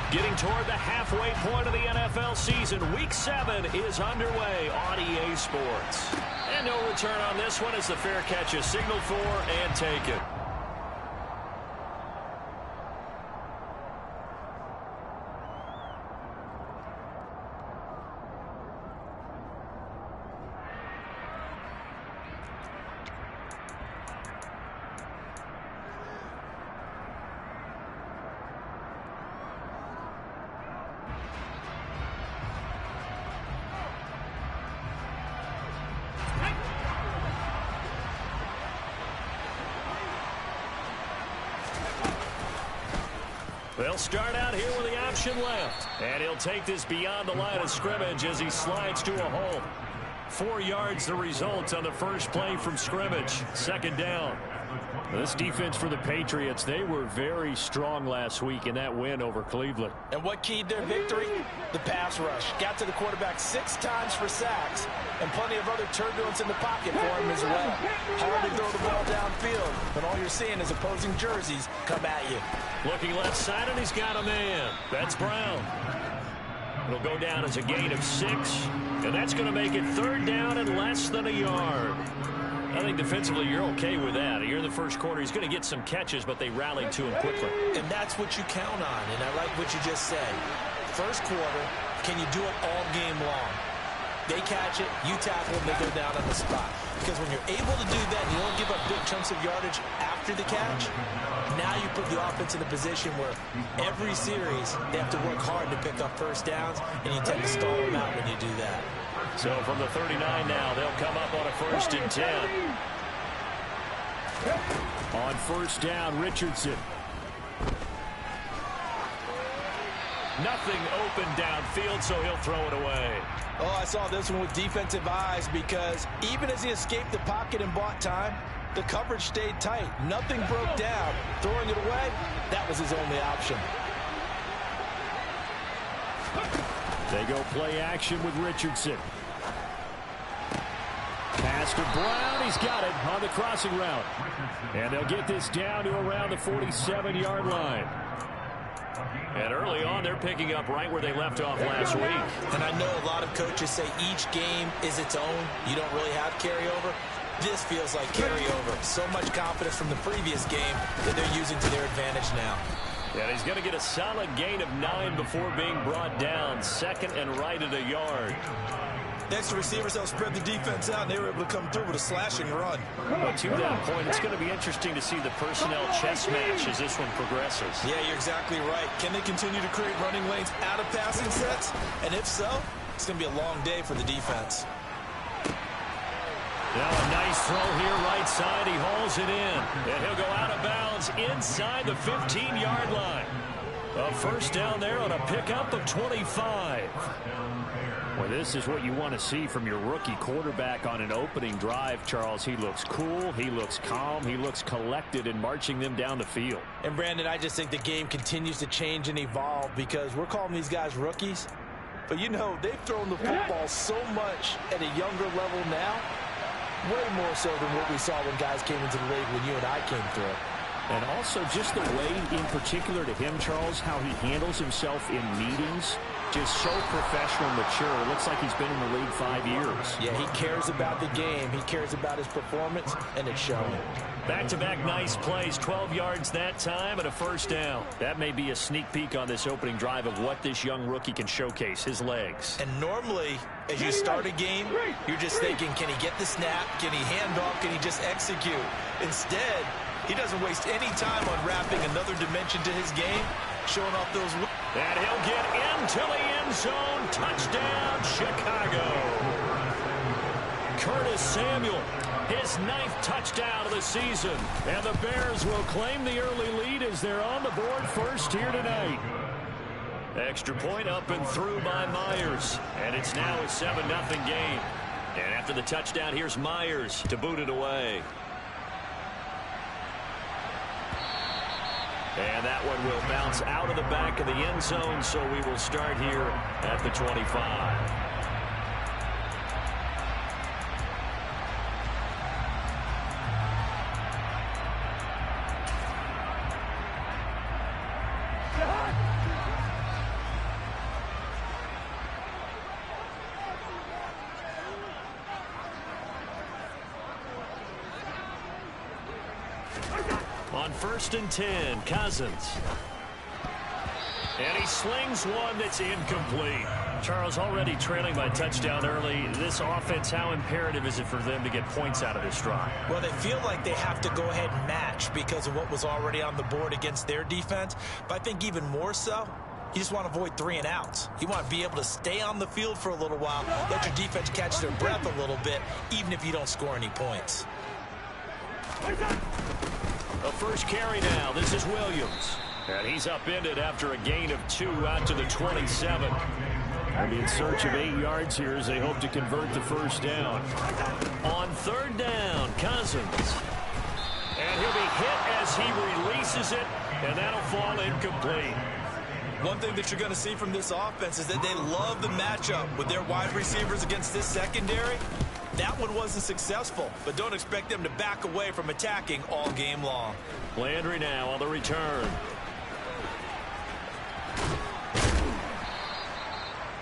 Getting toward the halfway point of the NFL season. Week 7 is underway on EA Sports. And no return on this one as the fair catch is signaled for and taken. They'll start out here with the option left. And he'll take this beyond the line of scrimmage as he slides to a hole. 4 yards the result on the first play from scrimmage. Second down. This defense for the Patriots, they were very strong last week in that win over Cleveland. And what keyed their victory? The pass rush. Got to the quarterback 6 times for sacks, and plenty of other turbulence in the pocket for him as well. Hard to throw the ball downfield, but all you're seeing is opposing jerseys come at you. Looking left side, and he's got a man. That's Brown. It'll go down as a gain of 6, and that's going to make it third down and less than a yard. I think defensively you're okay with that. You're in the first quarter. He's going to get some catches, but they rallied to him quickly. And that's what you count on, and I like what you just said. First quarter, can you do it all game long? They catch it, you tackle them, they go down on the spot. Because when you're able to do that, you don't give up big chunks of yardage after the catch. Now you put the offense in a position where every series they have to work hard to pick up first downs, and you tend to stall them out when you do that. So from the 39 now, they'll come up on a 1st and 10. On first down, Richardson. Nothing open downfield, so he'll throw it away. Oh, I saw this one with defensive eyes because even as he escaped the pocket and bought time, the coverage stayed tight. Nothing broke down. Throwing it away, that was his only option. They go play action with Richardson. Pass to Brown. He's got it on the crossing route. And they'll get this down to around the 47-yard line. And early on, they're picking up right where they left off last week. And I know a lot of coaches say each game is its own. You don't really have carryover. This feels like carryover. So much confidence from the previous game that they're using to their advantage now. And he's going to get a solid gain of 9 before being brought down. Second and right at a yard. Next, the receivers helped spread the defense out, and they were able to come through with a slashing run. But to that point, it's going to be interesting to see the personnel chess match as this one progresses. Yeah, you're exactly right. Can they continue to create running lanes out of passing sets? And if so, it's going to be a long day for the defense. Now a nice throw here right side. He hauls it in. And he'll go out of bounds inside the 15-yard line. A first down there on a pickup of 25. Well, this is what you want to see from your rookie quarterback on an opening drive, Charles. He looks cool. He looks calm. He looks collected in marching them down the field. And, Brandon, I just think the game continues to change and evolve because we're calling these guys rookies. But, you know, they've thrown the football so much at a younger level now, way more so than what we saw when guys came into the league when you and I came through. And also just the way, in particular to him, Charles, how he handles himself in meetings. Just so professional and mature. It looks like he's been in the league 5 years. Yeah, he cares about the game. He cares about his performance, and it's showing. Back-to-back nice plays. 12 yards that time and a first down. That may be a sneak peek on this opening drive of what this young rookie can showcase, his legs. And normally, as you start a game, you're just thinking, can he get the snap? Can he hand off? Can he just execute? Instead, he doesn't waste any time on wrapping another dimension to his game, showing off those. And he'll get into the end zone. Touchdown, Chicago. Curtis Samuel, his 9th touchdown of the season. And the Bears will claim the early lead as they're on the board first here tonight. Extra point up and through by Myers. And it's now a 7-0 game. And after the touchdown, here's Myers to boot it away. And that one will bounce out of the back of the end zone, so we will start here at the 25. On 1st and 10, Cousins. And he slings one that's incomplete. Charles, already trailing by touchdown early. This offense, how imperative is it for them to get points out of this drive? Well, they feel like they have to go ahead and match because of what was already on the board against their defense. But I think even more so, you just want to avoid 3 and outs. You want to be able to stay on the field for a little while, let your defense catch their breath a little bit, even if you don't score any points. The first carry now. This is Williams. And he's upended after a gain of 2 out to the 27. And in search of 8 yards here as they hope to convert the first down. On 3rd down, Cousins. And he'll be hit as he releases it, and that'll fall incomplete. One thing that you're going to see from this offense is that they love the matchup with their wide receivers against this secondary. That one wasn't successful, but don't expect them to back away from attacking all game long. Landry now on the return.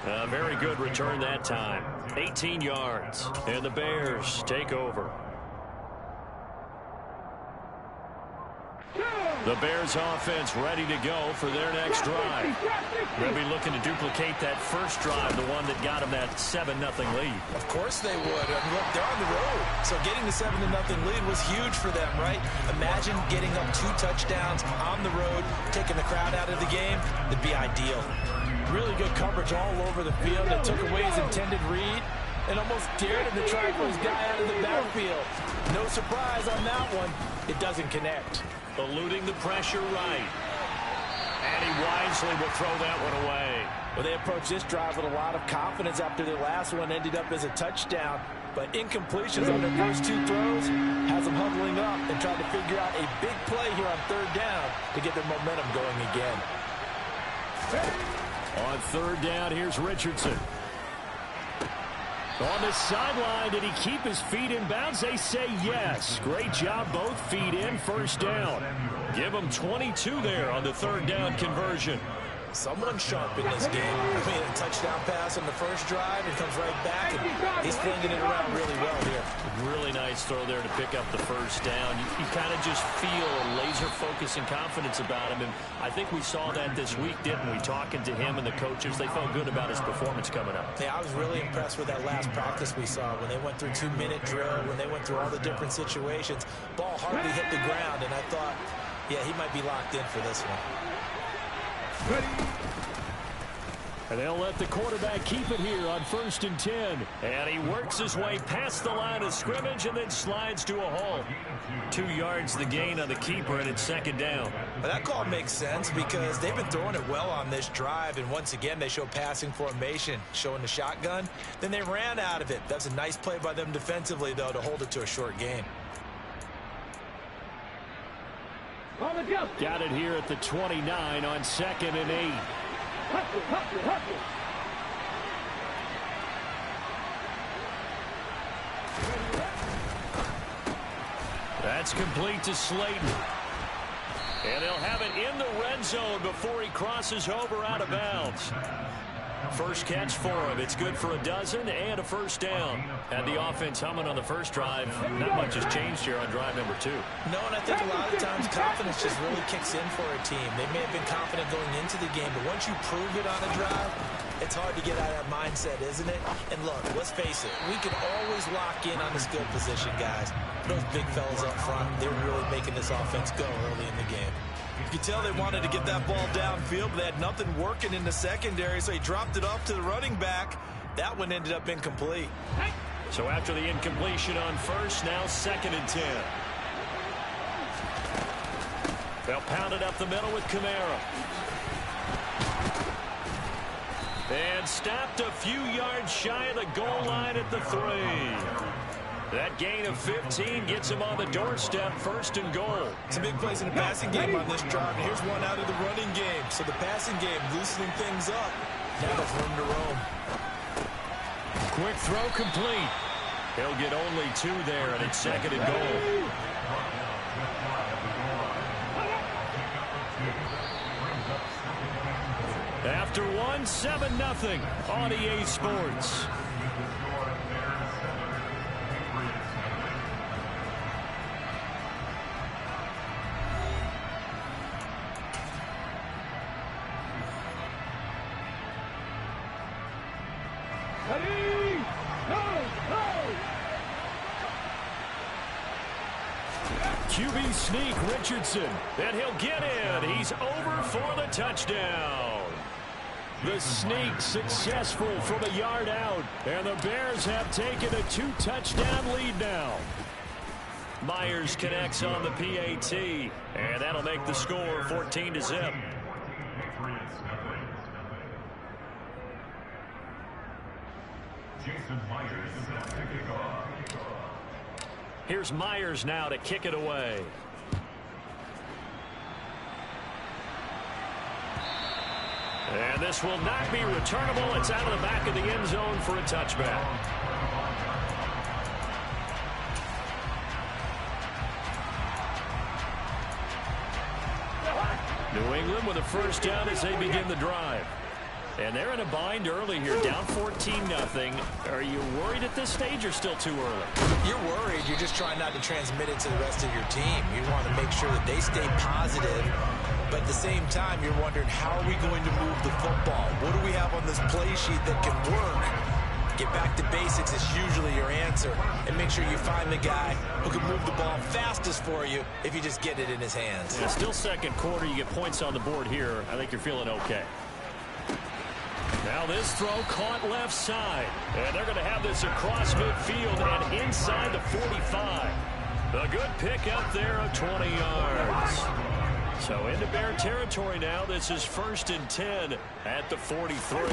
A very good return that time. 18 yards. And the Bears take over. The Bears offense ready to go for their next drive. They'll be looking to duplicate that first drive, the one that got them that 7-0 lead. Of course they would. I mean, look, they're on the road. So getting the 7-0 lead was huge for them, right? Imagine getting up 2 touchdowns on the road, taking the crowd out of the game. It'd be ideal. Really good coverage all over the field. It took away his intended read and almost dared him to try for his guy out of the backfield. No surprise on that one. It doesn't connect. Eluding the pressure right. And he wisely will throw that one away. Well, they approached this drive with a lot of confidence after their last one ended up as a touchdown. But incompletions on their first 2 throws has them huddling up and trying to figure out a big play here on 3rd down to get their momentum going again. On 3rd down, here's Richardson. On the sideline, did he keep his feet in bounds? They say yes. Great job, both feet in, first down. Give him 22 there on the 3rd down conversion. Someone sharp in this game. I mean, a touchdown pass on the first drive, and comes right back, and he's flinging it around really well here. Really nice throw there to pick up the first down. You kind of just feel a laser focus and confidence about him, and I think we saw that this week, didn't we? Talking to him and the coaches, they felt good about his performance coming up. Yeah, I was really impressed with that last practice we saw when they went through 2-minute drill, when they went through all the different situations. Ball hardly hit the ground, and I thought, yeah, he might be locked in for this one. And they'll let the quarterback keep it here on 1st and 10. And he works his way past the line of scrimmage and then slides to a hole. 2 yards the gain on the keeper, and it's 2nd down. Well, that call makes sense because they've been throwing it well on this drive, and once again they show passing formation, showing the shotgun. Then they ran out of it. That's a nice play by them defensively, though, to hold it to a short gain. Got it here at the 29 on 2nd and 8. That's complete to Slayton. And they'll have it in the red zone before he crosses over out of bounds. First catch for him. It's good for a dozen and a first down. Had the offense humming on the first drive. Not much has changed here on drive number 2. No, and I think a lot of times confidence just really kicks in for a team. They may have been confident going into the game, but once you prove it on a drive, it's hard to get out of that mindset, isn't it? And look, let's face it, we can always lock in on the skill position, guys. Those big fellas up front, they're really making this offense go early in the game. You could tell they wanted to get that ball downfield, but they had nothing working in the secondary, so he dropped it off to the running back. That one ended up incomplete. So after the incompletion on first, now 2nd and 10. They'll pound it up the middle with Kamara. And stopped a few yards shy of the goal line at the 3. That gain of 15 gets him on the doorstep, 1st and goal. It's a big place in the passing game on this drive. And here's one out of the running game. So the passing game loosening things up. Now there's room to roam. Quick throw complete. He'll get only 2 there, and it's 2nd and goal. After 1, 7-0 on EA Sports. QB sneak, Richardson. And he'll get in. He's over for the touchdown. The sneak successful from a yard out. And the Bears have taken a 2-touchdown lead now. Myers connects on the PAT. And that'll make the score 14-0. Here's Myers now to kick it away. And this will not be returnable. It's out of the back of the end zone for a touchback. New England with a first down as they begin the drive. And they're in a bind early here, down 14-0. Are you worried at this stage or still too early? You're worried. You're just trying not to transmit it to the rest of your team. You want to make sure that they stay positive. But at the same time, you're wondering, how are we going to move the football? What do we have on this play sheet that can work? Get back to basics is usually your answer. And make sure you find the guy who can move the ball fastest for you if you just get it in his hands. Yeah, still second quarter. You get points on the board here. I think you're feeling okay. Now this throw caught left side. And they're going to have this across midfield and inside the 45. A good pick up there of 20 yards. So into Bear territory now. This is 1st and 10 at the 43.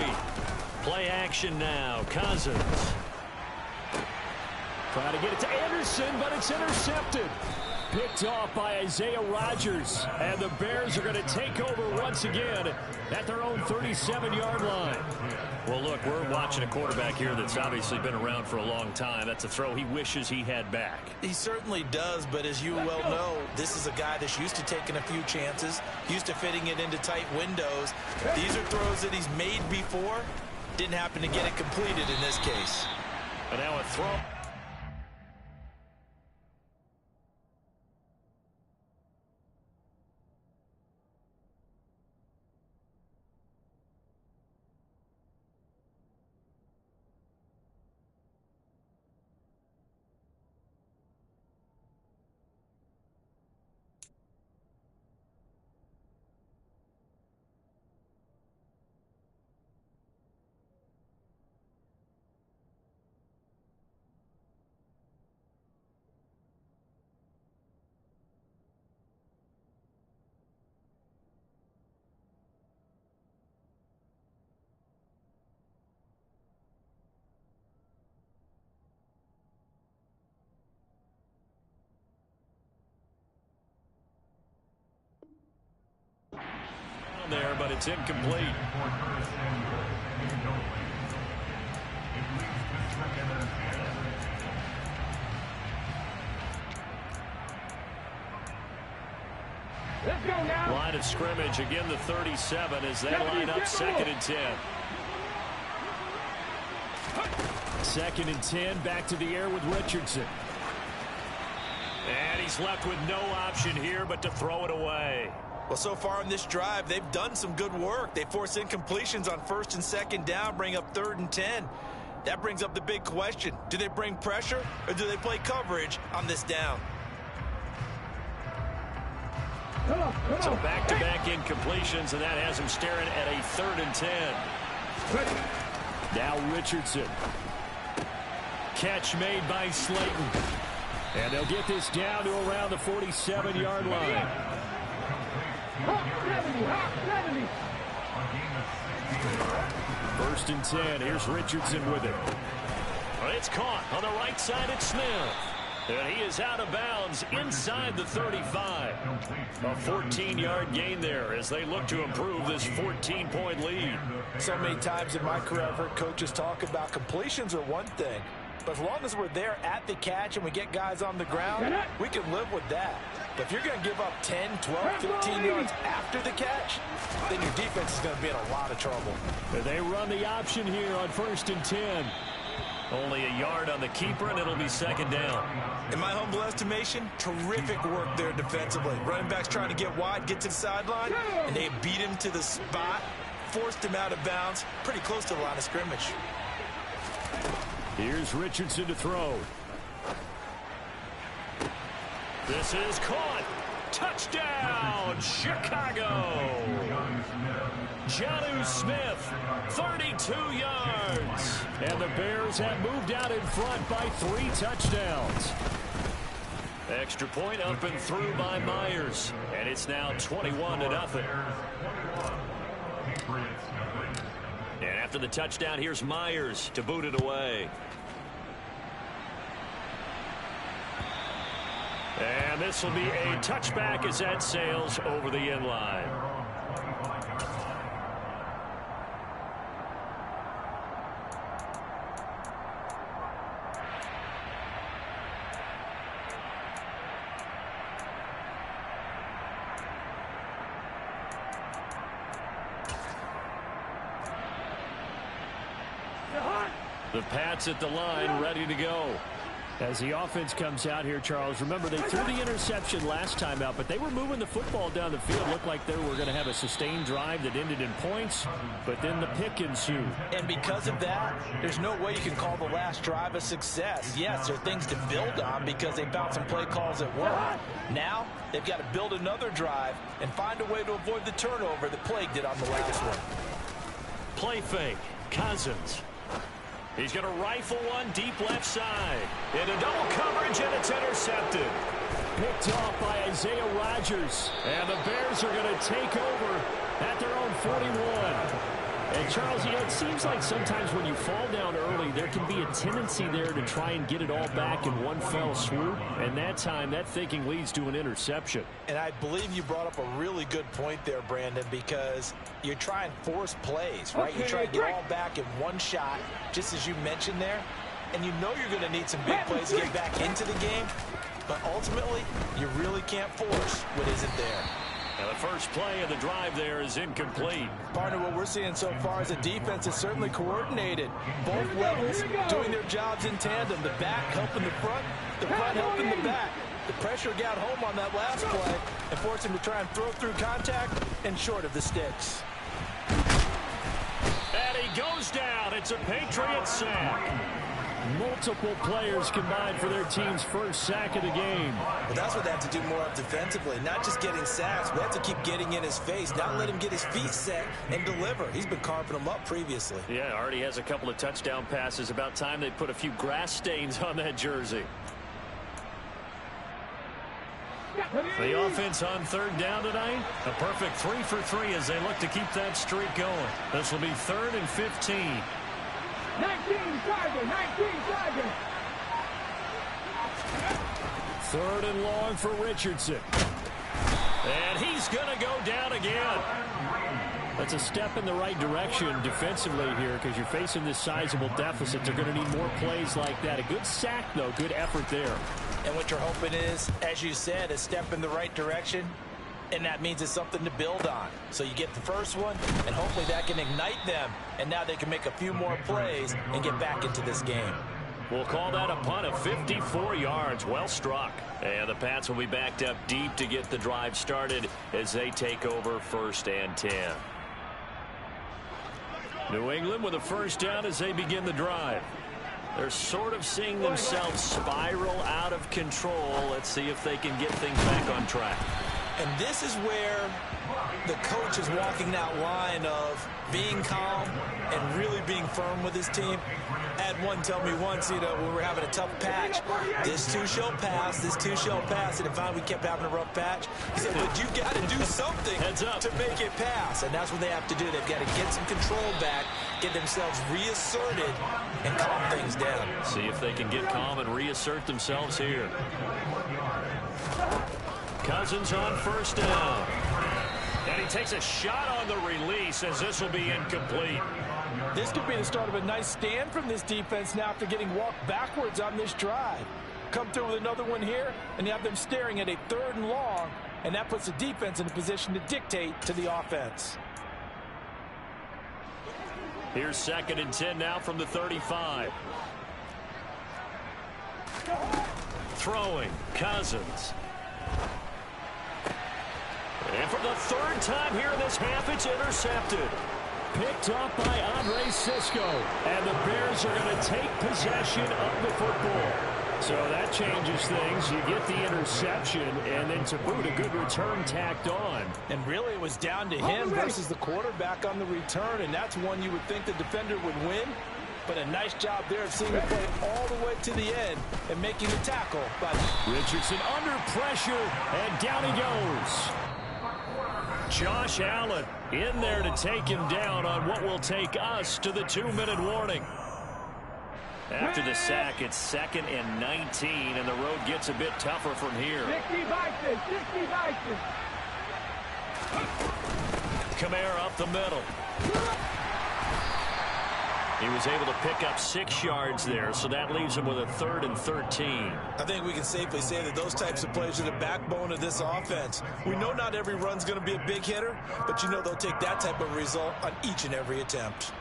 Play action now. Cousins. Trying to get it to Anderson, but it's intercepted. Picked off by Isaiah Rodgers. And the Bears are going to take over once again at their own 37-yard line. Well, look, we're watching a quarterback here that's obviously been around for a long time. That's a throw he wishes he had back. He certainly does, but as you well know, this is a guy that's used to taking a few chances, used to fitting it into tight windows. These are throws that he's made before. Didn't happen to get it completed in this case. And now a throw. There, but it's incomplete. Let's go now. Line of scrimmage again, the 37 as they line up 2nd and 10. 2nd and 10, back to the air with Richardson. And he's left with no option here but to throw it away. Well, so far in this drive, they've done some good work. They force incompletions on 1st and 2nd down, bring up 3rd and 10. That brings up the big question. Do they bring pressure or do they play coverage on this down? So back-to-back incompletions, and that has him staring at a 3rd and 10. Now Richardson. Catch made by Slayton. And they'll get this down to around the 47-yard line. 1st and 10. Here's Richardson with it. It's caught on the right side at Smith. And he is out of bounds inside the 35. A 14-yard gain there as they look to improve this 14-point lead. So many times in my career I've heard coaches talk about completions are one thing. But as long as we're there at the catch and we get guys on the ground, we can live with that. But if you're going to give up 10, 12, 15 yards after the catch, then your defense is going to be in a lot of trouble. They run the option here on 1st and 10. Only a yard on the keeper, and it'll be 2nd down. In my humble estimation, terrific work there defensively. Running backs trying to get wide, get to the sideline, and they beat him to the spot, forced him out of bounds, pretty close to the line of scrimmage. Here's Richardson to throw. This is caught. Touchdown, Chicago. Jonnu Smith, 32 yards. And the Bears have moved out in front by 3 touchdowns. Extra point up and through by Myers. And it's now 21-0. And after the touchdown, here's Myers to boot it away. And this will be a touchback as that sails over the end line. The Pats at the line, ready to go. As the offense comes out here, Charles, remember they threw the interception last time out, but they were moving the football down the field. Looked like they were going to have a sustained drive that ended in points, but then the pick ensued. And because of that, there's no way you can call the last drive a success. Yes, there are things to build on because they found some play calls that worked. Now, they've got to build another drive and find a way to avoid the turnover that plagued it on the last one. Play fake. Cousins. He's going to rifle one deep left side. Into double coverage, and it's intercepted. Picked off by Isaiah Rodgers. And the Bears are going to take over at their own 41. And, Charles, it seems like sometimes when you fall down early, there can be a tendency there to try and get it all back in one fell swoop. And that time, that thinking leads to an interception. And I believe you brought up a really good point there, Brandon, because you're trying force plays, right? You try to get all back in one shot, just as you mentioned there. And you know you're going to need some big plays to get back into the game. But ultimately, you really can't force what isn't there. And the first play of the drive there is incomplete. Partner, what we're seeing so far is a defense is certainly coordinated. Both levels doing their jobs in tandem. The back helping the front helping the back. The pressure got home on that last play and forced him to try and throw through contact and short of the sticks. And he goes down. It's a Patriots sack. Multiple players combined for their team's first sack of the game. Well, that's what they have to do more of defensively. Not just getting sacks, but they have to keep getting in his face. Not let him get his feet set and deliver. He's been carving them up previously. Yeah, already has a couple of touchdown passes. About time they put a few grass stains on that jersey. The offense on third down tonight. A perfect 3 for 3 as they look to keep that streak going. This will be 3rd and 15. 19 Chargers, 19 Chargers. 3rd and long for Richardson. And he's going to go down again. That's a step in the right direction defensively here because you're facing this sizable deficit. They're going to need more plays like that. A good sack, though. Good effort there. And what you're hoping is, as you said, a step in the right direction. And that means it's something to build on. So you get the first one, and hopefully that can ignite them. And now they can make a few more plays and get back into this game. We'll call that a punt of 54 yards. Well struck. And the Pats will be backed up deep to get the drive started as they take over 1st and 10. New England with a first down as they begin the drive. They're sort of seeing themselves spiral out of control. Let's see if they can get things back on track. And this is where the coach is walking that line of being calm and really being firm with his team. I had one tell me once, when we were having a tough patch, this too shall pass, this too shall pass. And finally we kept having a rough patch. He said, but you got to do something to make it pass. And that's what they have to do. They've got to get some control back, get themselves reasserted, and calm things down. See if they can get calm and reassert themselves here. Cousins on first down. And he takes a shot on the release as this will be incomplete. This could be the start of a nice stand from this defense now after getting walked backwards on this drive. Come through with another one here, and you have them staring at a 3rd and long, and that puts the defense in a position to dictate to the offense. Here's 2nd and 10 now from the 35. Throwing, Cousins. And for the 3rd time here in this half, it's intercepted. Picked up by Andre Sisco. And the Bears are going to take possession of the football. So that changes things. You get the interception, and then to boot, a good return tacked on. And really, it was down to him versus the quarterback on the return, and that's one you would think the defender would win. But a nice job there of seeing the play all the way to the end and making the tackle. But Richardson under pressure, and down he goes. Josh Allen in there to take him down on what will take us to the 2-minute warning. After the sack, it's 2nd and 19, and the road gets a bit tougher from here. 60 Vikings, 60 Vikings. Kamara up the middle. He was able to pick up 6 yards there, so that leaves him with a 3rd and 13. I think we can safely say that those types of plays are the backbone of this offense. We know not every run's going to be a big hitter, but you know they'll take that type of result on each and every attempt.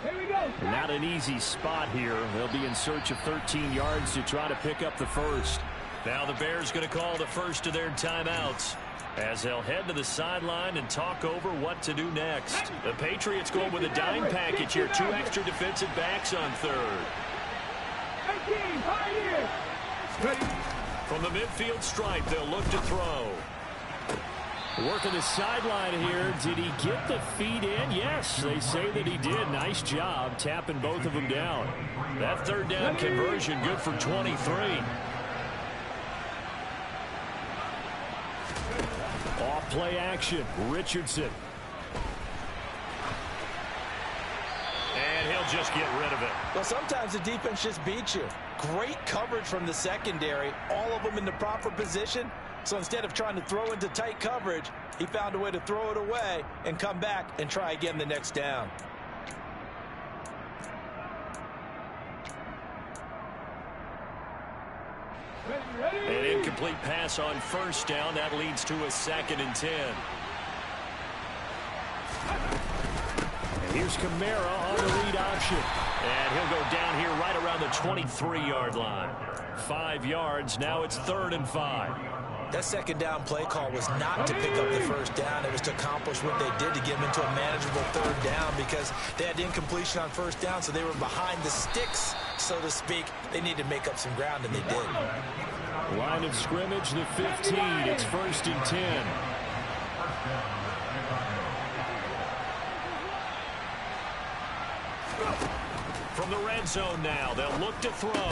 Here we go. Not an easy spot here. They'll be in search of 13 yards to try to pick up the first. Now the Bears going to call the first of their timeouts, as they'll head to the sideline and talk over what to do next. The Patriots going with a dime package here. 2 extra defensive backs on 3rd. 18, Pioneers. Ready. From the midfield stripe, they'll look to throw. Working the sideline here. Did he get the feet in? Yes, they say that he did. Nice job tapping both of them down. That 3rd down conversion good for 23. Off play action. Richardson. And he'll just get rid of it. well, sometimes the defense just beats you. Great coverage from the secondary, all of them in the proper position. So instead of trying to throw into tight coverage, he found a way to throw it away and come back and try again the next down. An incomplete pass on 1st down. That leads to a 2nd and 10. And here's Kamara on the read option. And he'll go down here right around the 23-yard line. 5 yards. Now it's 3rd and 5. That 2nd down play call was not to pick up the 1st down. It was to accomplish what they did to get them into a manageable 3rd down because they had incompletion on 1st down, so they were behind the sticks, so to speak. They needed to make up some ground, and they did. Line of scrimmage, the 15. It's 1st and 10. From the red zone now, they'll look to throw.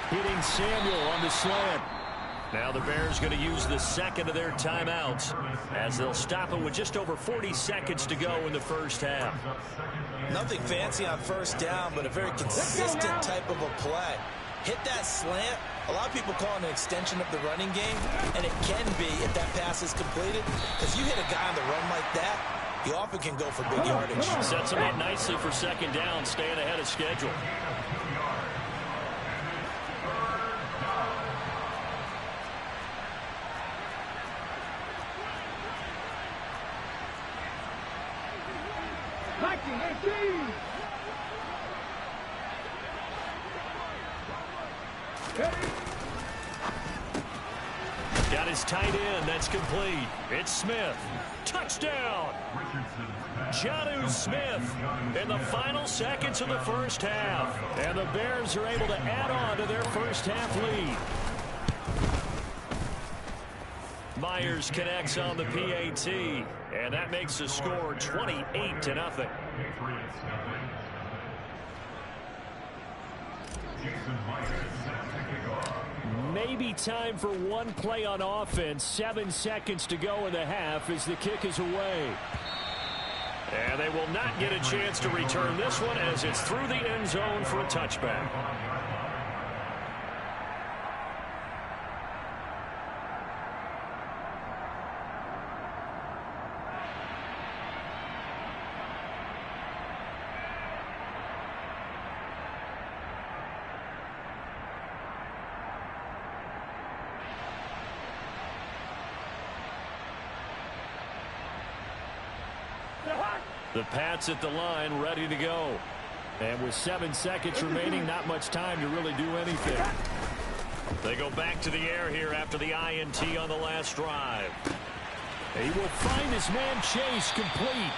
Hitting Samuel on the slant. Now the Bears going to use the 2nd of their timeouts as they'll stop it with just over 40 seconds to go in the first half. Nothing fancy on 1st down, but a very consistent type of a play. Hit that slant. A lot of people call it an extension of the running game, and it can be if that pass is completed. Because you hit a guy on the run like that, he often can go for big yardage. Sets him up nicely for 2nd down, staying ahead of schedule. Got his tight end. That's complete. It's Smith. Touchdown. Jonnu Smith in the final seconds of the first half. And the Bears are able to add on to their first half lead. Myers connects on the PAT. And that makes the score 28-0. Maybe time for one play on offense. 7 seconds to go in the half as the kick is away. And they will not get a chance to return this one as it's through the end zone for a touchback. The Pats at the line, ready to go. And with 7 seconds remaining, not much time to really do anything. They go back to the air here after the INT on the last drive. He will find his man Chase complete.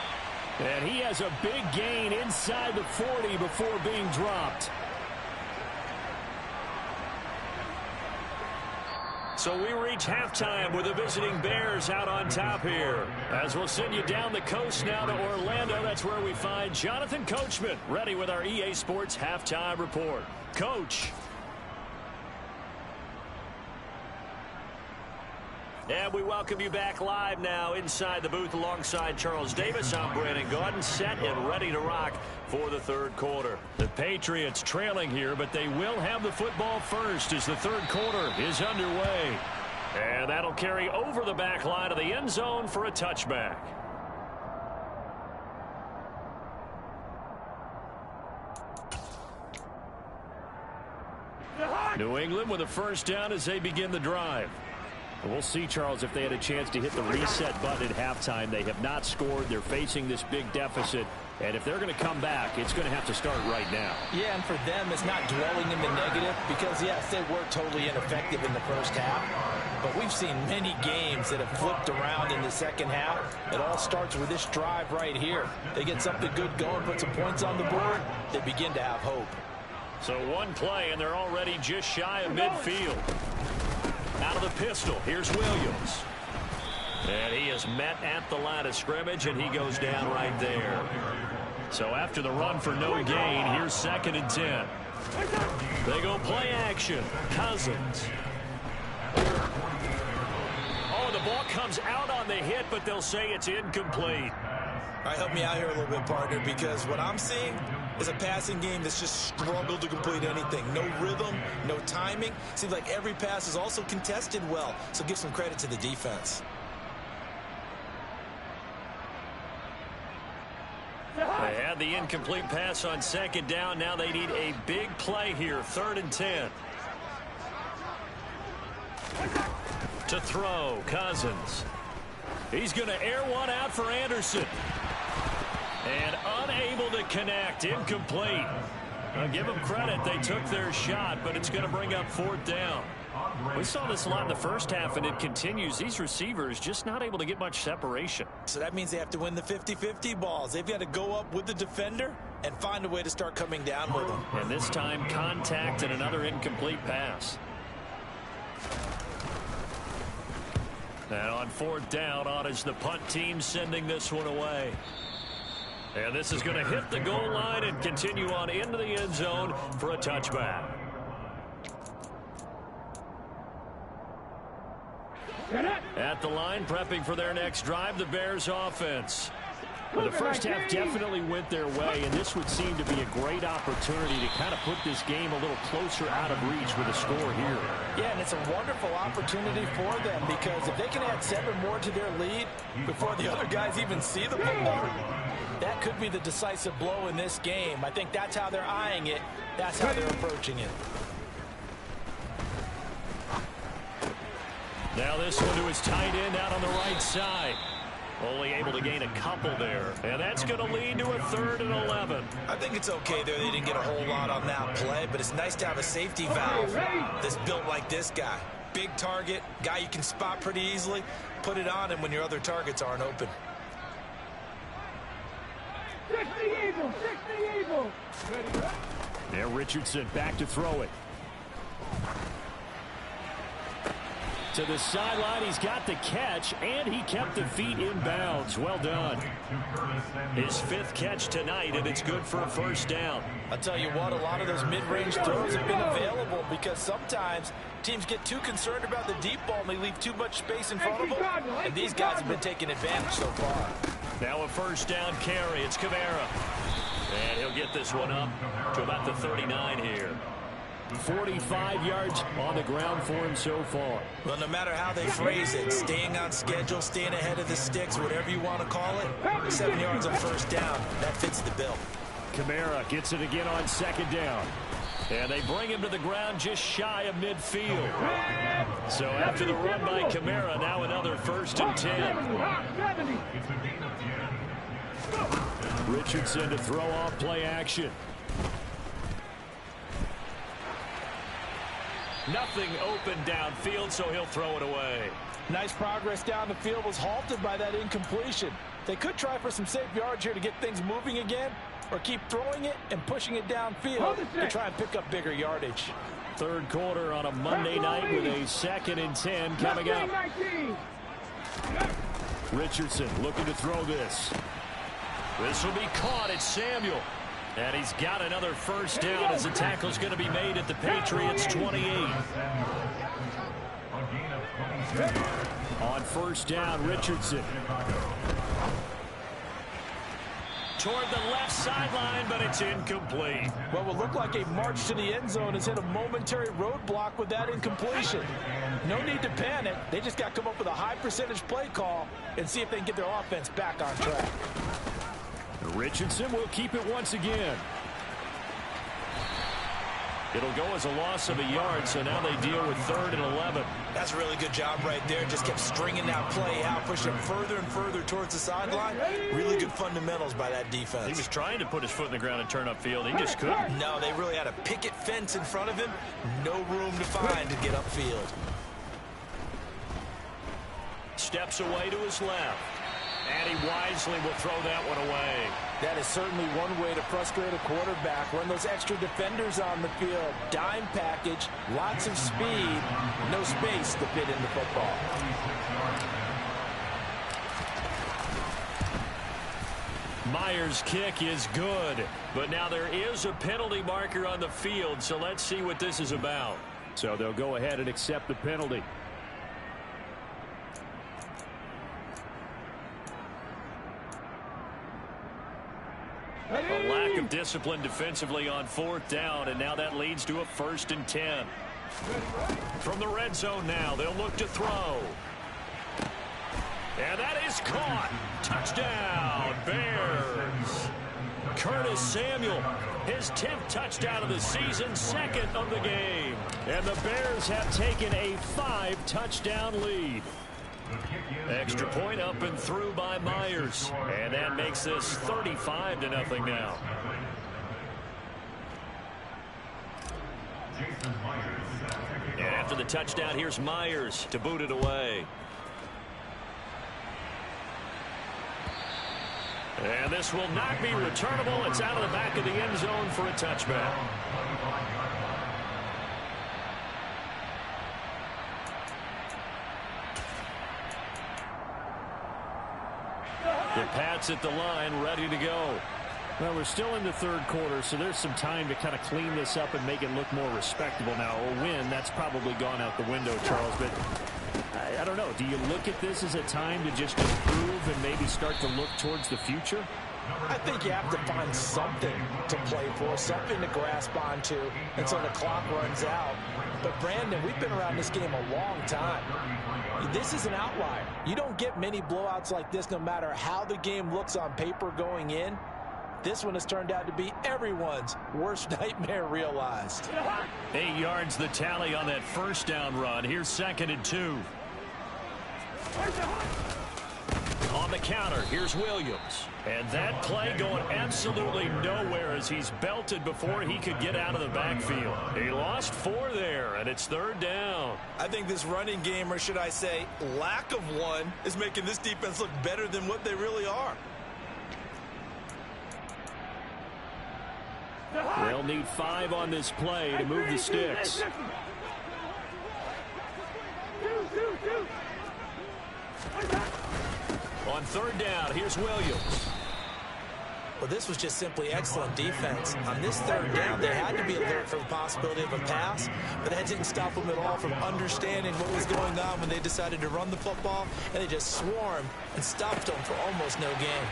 And he has a big gain inside the 40 before being dropped. So we reach halftime with the visiting Bears out on top here. As we'll send you down the coast now to Orlando, that's where we find Jonathan Coachman, ready with our EA Sports halftime report. Coach. And we welcome you back live now inside the booth alongside Charles Davis. I'm Brandon Gaudin, set and ready to rock for the third quarter. The Patriots trailing here, but they will have the football first as the third quarter is underway. And that'll carry over the back line of the end zone for a touchback. New England with a first down as they begin the drive. We'll see, Charles, if they had a chance to hit the reset button at halftime. They have not scored. They're facing this big deficit. And if they're going to come back, it's going to have to start right now. Yeah, and for them, it's not dwelling in the negative because, yes, they were totally ineffective in the first half. But we've seen many games that have flipped around in the second half. It all starts with this drive right here. They get something good going, put some points on the board, they begin to have hope. So one play, and they're already just shy of midfield. Out of the pistol, here's Williams. And he is met at the line of scrimmage, and he goes down right there. So after the run for no gain, here's 2nd and 10. They go play action. Cousins. Oh, the ball comes out on the hit, but they'll say it's incomplete. All right, help me out here a little bit, partner, because what I'm seeing is a passing game that's just struggled to complete anything. No rhythm, no timing. Seems like every pass is also contested well, so give some credit to the defense. They had the incomplete pass on 2nd down. Now they need a big play here, 3rd and 10. To throw, Cousins. He's going to air one out for Anderson. And unable to connect, incomplete. I'll give them credit, they took their shot, but it's going to bring up 4th down. We saw this a lot in the first half, and it continues. These receivers just not able to get much separation. So that means they have to win the 50-50 balls. They've got to go up with the defender and find a way to start coming down with them. And this time, contact and another incomplete pass. And on 4th down, on is the punt team sending this one away. And this is going to hit the goal line and continue on into the end zone for a touchback. At the line, prepping for their next drive, the Bears offense. Well, the first half definitely went their way, and this would seem to be a great opportunity to kind of put this game a little closer out of reach with a score here. Yeah, and it's a wonderful opportunity for them because if they can add 7 more to their lead before the other guys even see the ball, that could be the decisive blow in this game. I think that's how they're eyeing it. That's how they're approaching it. Now this one to his tight end out on the right side. Only able to gain a couple there. And that's going to lead to a 3rd and 11. I think it's okay there. They didn't get a whole lot on that play, but it's nice to have a safety valve that's built like this guy. Big target, guy you can spot pretty easily. Put it on him when your other targets aren't open. 60 Eagles, 60 Eagles. There, Richardson back to throw it. To the sideline, he's got the catch, and he kept the feet in bounds. Well done. His 5th catch tonight, and it's good for a first down. I'll tell you what, a lot of those mid-range throws have been available because sometimes teams get too concerned about the deep ball and they leave too much space in front of them, and these guys have been taking advantage so far. Now a first down carry. It's Kamara. And he'll get this one up to about the 39 here. 45 yards on the ground for him so far. Well, no matter how they phrase it, staying on schedule, staying ahead of the sticks, whatever you want to call it, 7 yards on first down, that fits the bill. Kamara gets it again on 2nd down. And they bring him to the ground just shy of midfield. So after the run by Kamara, now another 1st and 10. Richardson to throw off play action. Nothing open downfield, so he'll throw it away. Nice progress down the field was halted by that incompletion. They could try for some safe yards here to get things moving again, or keep throwing it and pushing it downfield to try and pick up bigger yardage. Third quarter on a Monday night with a 2nd and 10 coming up. Richardson looking to throw this. This will be caught. It's Samuel. And he's got another first down as the tackle's going to be made at the Patriots 28. On first down, Richardson. Toward the left sideline, but it's incomplete. Well, it looked like a march to the end zone has hit a momentary roadblock with that incompletion. No need to panic. They just got to come up with a high percentage play call and see if they can get their offense back on track. Richardson will keep it once again. It'll go as a loss of a yard, so now they deal with 3rd and 11. That's a really good job right there. Just kept stringing that play out, pushing him further and further towards the sideline. Really good fundamentals by that defense. He was trying to put his foot in the ground and turn upfield. He just couldn't. No, they really had a picket fence in front of him. No room to find to get upfield. Steps away to his left. And he wisely will throw that one away. That is certainly one way to frustrate a quarterback. Run those extra defenders on the field. Dime package, lots of speed, no space to fit in the football. Myers' kick is good. But now there is a penalty marker on the field, so let's see what this is about. So they'll go ahead and accept the penalty. A lack of discipline defensively on 4th down, and now that leads to a 1st and 10. From the red zone now, they'll look to throw. And that is caught. Touchdown, Bears. Curtis Samuel, his 10th touchdown of the season, 2nd of the game. And the Bears have taken a 5-touchdown lead. Extra point up and through by Myers. And that makes this 35-0 now. And after the touchdown, here's Myers to boot it away. And this will not be returnable. It's out of the back of the end zone for a touchback. The Pats at the line, ready to go. Well, we're still in the 3rd quarter, so there's some time to kind of clean this up and make it look more respectable. Now, a win, that's probably gone out the window, Charles, but I don't know. Do you look at this as a time to just improve and maybe start to look towards the future? I think you have to find something to play for, something to grasp onto until the clock runs out. But, Brandon, we've been around this game a long time. This is an outlier. You don't get many blowouts like this no matter how the game looks on paper going in. This one has turned out to be everyone's worst nightmare realized. 8 yards the tally on that first down run. Here's 2nd and 2. On the counter, here's Williams. And that play going absolutely nowhere as he's belted before he could get out of the backfield. He lost 4 there, and it's 3rd down. I think this running game, or should I say lack of one, is making this defense look better than what they really are. They'll need 5 on this play to move the sticks. On 3rd down, here's Williams. Well, this was just simply excellent defense. On this 3rd down, they had to be alert for the possibility of a pass, but that didn't stop them at all from understanding what was going on when they decided to run the football, and they just swarmed and stopped them for almost no gain.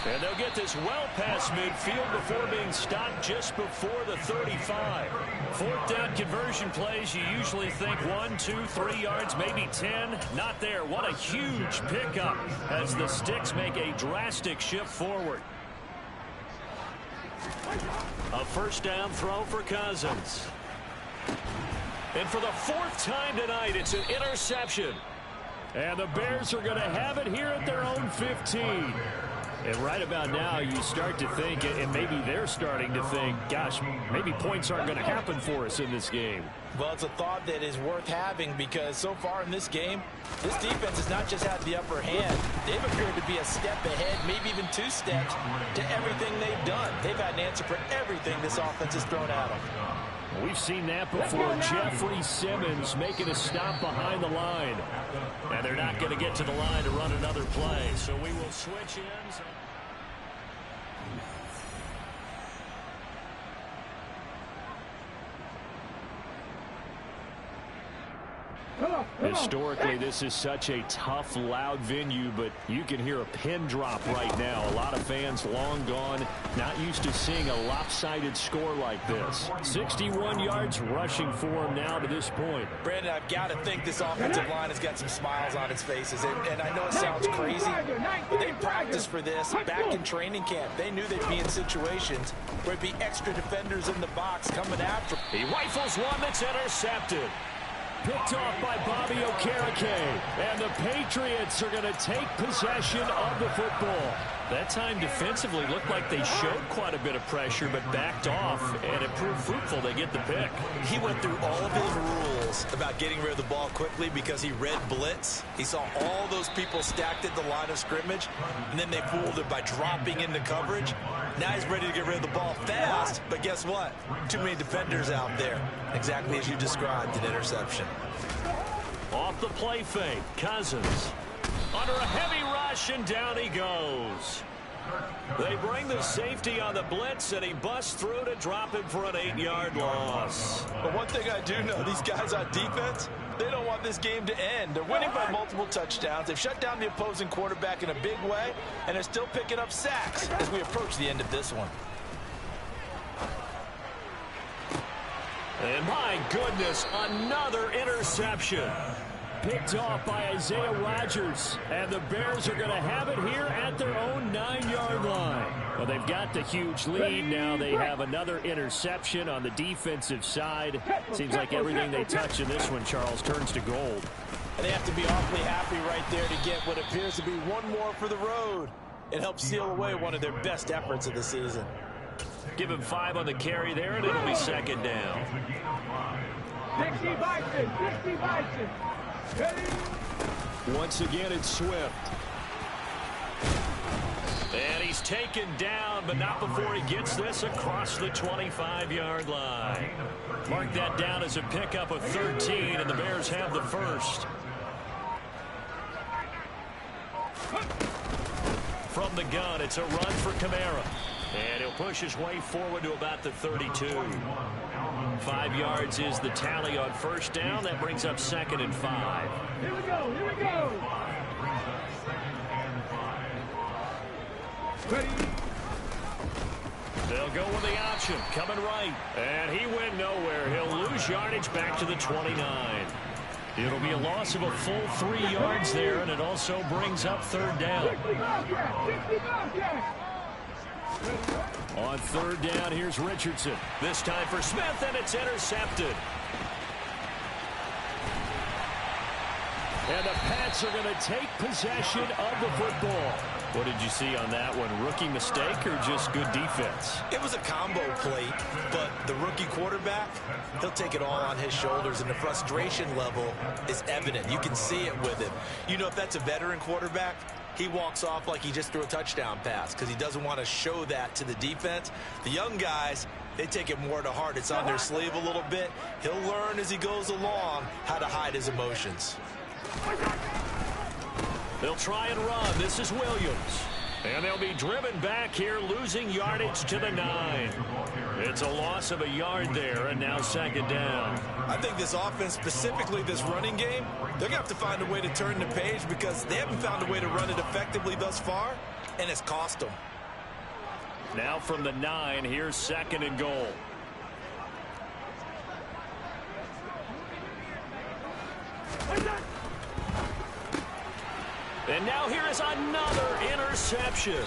And they'll get this well past midfield before being stopped just before the 35. 4th down conversion plays, you usually think 1, 2, 3 yards, maybe 10. Not there. What a huge pickup as the sticks make a drastic shift forward. A first down throw for Cousins. And for the 4th time tonight, it's an interception. And the Bears are going to have it here at their own 15. And right about now, you start to think, and maybe they're starting to think, gosh, maybe points aren't going to happen for us in this game. Well, it's a thought that is worth having because so far in this game, this defense has not just had the upper hand. They've appeared to be a step ahead, maybe even 2 steps to everything they've done. They've had an answer for everything this offense has thrown at them. We've seen that before. Jeffrey Simmons making a stop behind the line. And they're not going to get to the line to run another play. So we will switch ends. Historically, this is such a tough, loud venue, but you can hear a pin drop right now. A lot of fans long gone, not used to seeing a lopsided score like this. 61 yards rushing for him now to this point. Brandon, I've got to think this offensive line has got some smiles on its faces. And I know it sounds crazy, but they practiced for this back in training camp. They knew they'd be in situations where it'd be extra defenders in the box coming after. He rifles one that's intercepted. Picked off by Bobby Okereke. And the Patriots are going to take possession of the football. That time defensively looked like they showed quite a bit of pressure, but backed off, and it proved fruitful. They get the pick. He went through all of his rules about getting rid of the ball quickly because he read blitz. He saw all those people stacked at the line of scrimmage, and then they fooled it by dropping into coverage. Now he's ready to get rid of the ball fast, but guess what? Too many defenders out there. Exactly as you described, an interception. Off the play fake, Cousins. Under a heavy rush, and down he goes. They bring the safety on the blitz, and he busts through to drop him for an 8-yard loss. But one thing I do know, these guys on defense, they don't want this game to end. They're winning by multiple touchdowns. They've shut down the opposing quarterback in a big way, and they're still picking up sacks as we approach the end of this one. And my goodness, another interception. Picked off by Isaiah Rodgers. And the Bears are going to have it here at their own 9-yard line. Well, they've got the huge lead. Now they have another interception on the defensive side. Seems like everything they touch in this one, Charles, turns to gold. And they have to be awfully happy right there to get what appears to be one more for the road. It helps seal away one of their best efforts of the season. Give him 5 on the carry there, and it'll be second down. 60 Bison, 60 Bison. Once again, it's Swift. And he's taken down, but not before he gets this across the 25-yard line. Mark that down as a pickup of 13, and the Bears have the first. From the gun, it's a run for Kamara. And he'll push his way forward to about the 32. 5 yards is the tally on first down. That brings up 2nd and 5. Here we go, here we go. Ready. They'll go with the option, coming right. And he went nowhere. He'll lose yardage back to the 29. It'll be a loss of a full 3 yards there, and it also brings up 3rd down. 60 Bobcat, 60 Bobcat. On 3rd down, here's Richardson. This time for Smith, and it's intercepted. And the Pats are going to take possession of the football. What did you see on that one? Rookie mistake or just good defense? It was a combo play, but the rookie quarterback, he'll take it all on his shoulders, and the frustration level is evident. You can see it with him. You know, if that's a veteran quarterback, he walks off like he just threw a touchdown pass because he doesn't want to show that to the defense. The young guys, they take it more to heart. It's on their sleeve a little bit. He'll learn as he goes along how to hide his emotions. They'll try and run. This is Williams. And they'll be driven back here, losing yardage to the 9. It's a loss of a yard there, and now 2nd down. I think this offense, specifically this running game, they're going to have to find a way to turn the page because they haven't found a way to run it effectively thus far, and it's cost them. Now from the 9, here's 2nd and goal. And now here is another interception.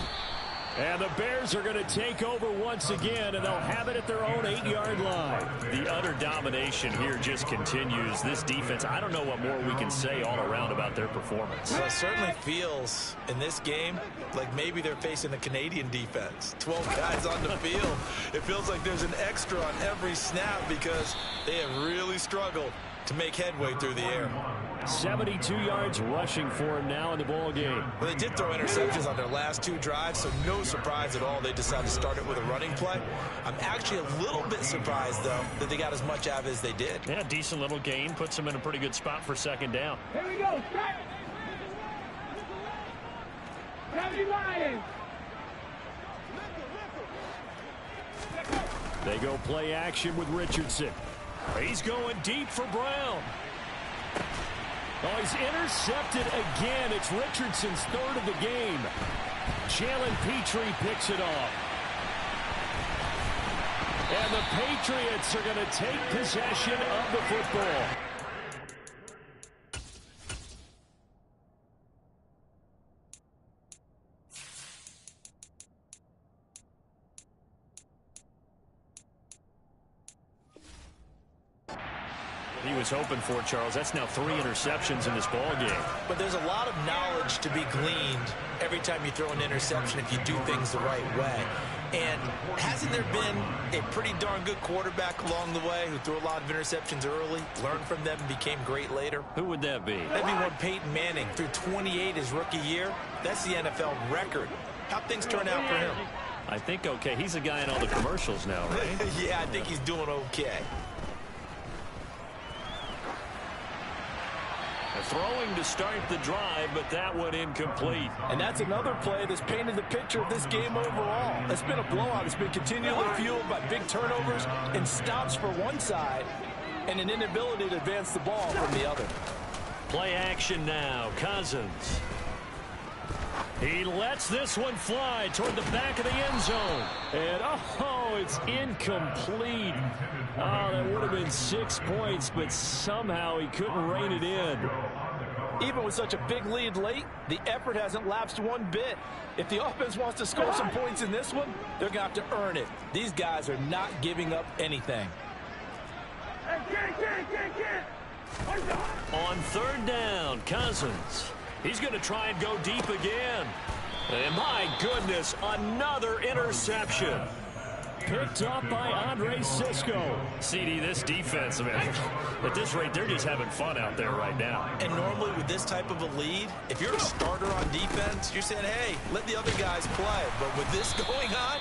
And the Bears are going to take over once again, and they'll have it at their own 8-yard line. The utter domination here just continues. This defense, I don't know what more we can say all around about their performance. Well, it certainly feels in this game like maybe they're facing the Canadian defense. 12 guys on the field. It feels like there's an extra on every snap because they have really struggled to make headway through the air. 72 yards rushing for him now in the ball game. Well, they did throw interceptions on their last 2 drives, so no surprise at all they decided to start it with a running play. I'm actually a little bit surprised, though, that they got as much out of it as they did. Yeah, decent little gain. Puts them in a pretty good spot for second down. Here we go. Strike. Heavy Lions. They go play action with Richardson. He's going deep for Brown. Oh, he's intercepted again. It's Richardson's 3rd of the game. Jalen Petrie picks it off. And the Patriots are going to take possession of the football. He was hoping for, Charles. That's now 3 interceptions in this ball game. But there's a lot of knowledge to be gleaned every time you throw an interception if you do things the right way. And hasn't there been a pretty darn good quarterback along the way who threw a lot of interceptions early, learned from them, and became great later? Who would that be? That'd be one Peyton Manning. Threw 28 his rookie year. That's the NFL record. How'd things turn out for him? I think okay. He's a guy in all the commercials now, right? Yeah, I think he's doing okay. Throwing to start the drive, but that one incomplete. And that's another play that's painted the picture of this game overall. It's been a blowout. It's been continually fueled by big turnovers and stops for one side and an inability to advance the ball from the other. Play action now. Cousins. He lets this one fly toward the back of the end zone. And, oh, it's incomplete. Oh, that would have been 6 points, but somehow he couldn't rein it in. Even with such a big lead late, the effort hasn't lapsed one bit. If the offense wants to score some points in this one, they're going to have to earn it. These guys are not giving up anything. On 3rd down, Cousins. He's going to try and go deep again. And my goodness, another interception. Picked up by Andre Sisco. CD, this defense, man, at this rate, they're just having fun out there right now. And normally with this type of a lead, if you're a starter on defense, you're saying, hey, let the other guys play. But with this going on,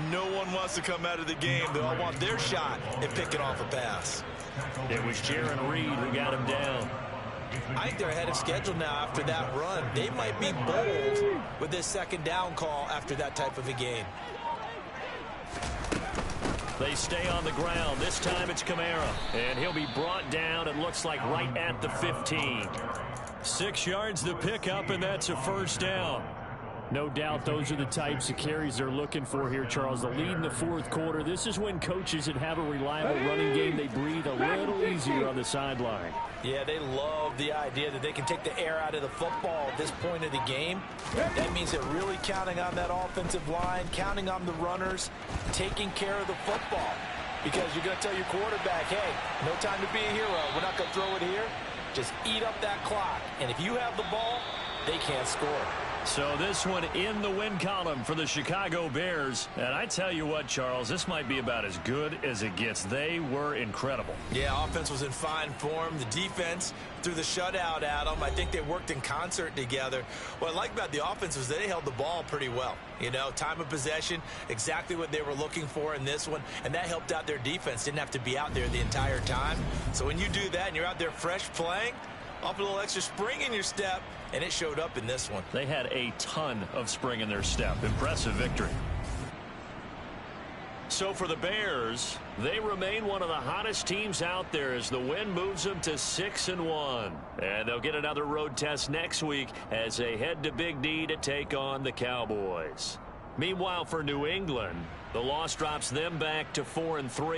no one wants to come out of the game. They all want their shot at picking off a pass. It was Jaron Reed who got him down. I think they're ahead of schedule now after that run. They might be bold with this 2nd down call after that type of a game. They stay on the ground. This time it's Kamara. And he'll be brought down, it looks like, right at the 15. 6 yards the pickup, and that's a 1st down. No doubt those are the types of carries they're looking for here, Charles. The lead in the 4th quarter. This is when coaches that have a reliable running game, they breathe a little easier on the sideline. Yeah, they love the idea that they can take the air out of the football at this point of the game. That means they're really counting on that offensive line, counting on the runners, taking care of the football. Because you're going to tell your quarterback, hey, no time to be a hero. We're not going to throw it here. Just eat up that clock. And if you have the ball, they can't score. So this one in the win column for the Chicago Bears. And I tell you what, Charles, this might be about as good as it gets. They were incredible. Yeah, offense was in fine form. The defense threw the shutout at them. I think they worked in concert together. What I like about the offense was they held the ball pretty well. You know, time of possession, exactly what they were looking for in this one. And that helped out their defense. Didn't have to be out there the entire time. So when you do that and you're out there fresh playing, up a little extra spring in your step, and it showed up in this one. They had a ton of spring in their step. Impressive victory. So for the Bears, they remain one of the hottest teams out there as the win moves them to 6-1. And they'll get another road test next week as they head to Big D to take on the Cowboys. Meanwhile, for New England, the loss drops them back to 4-3.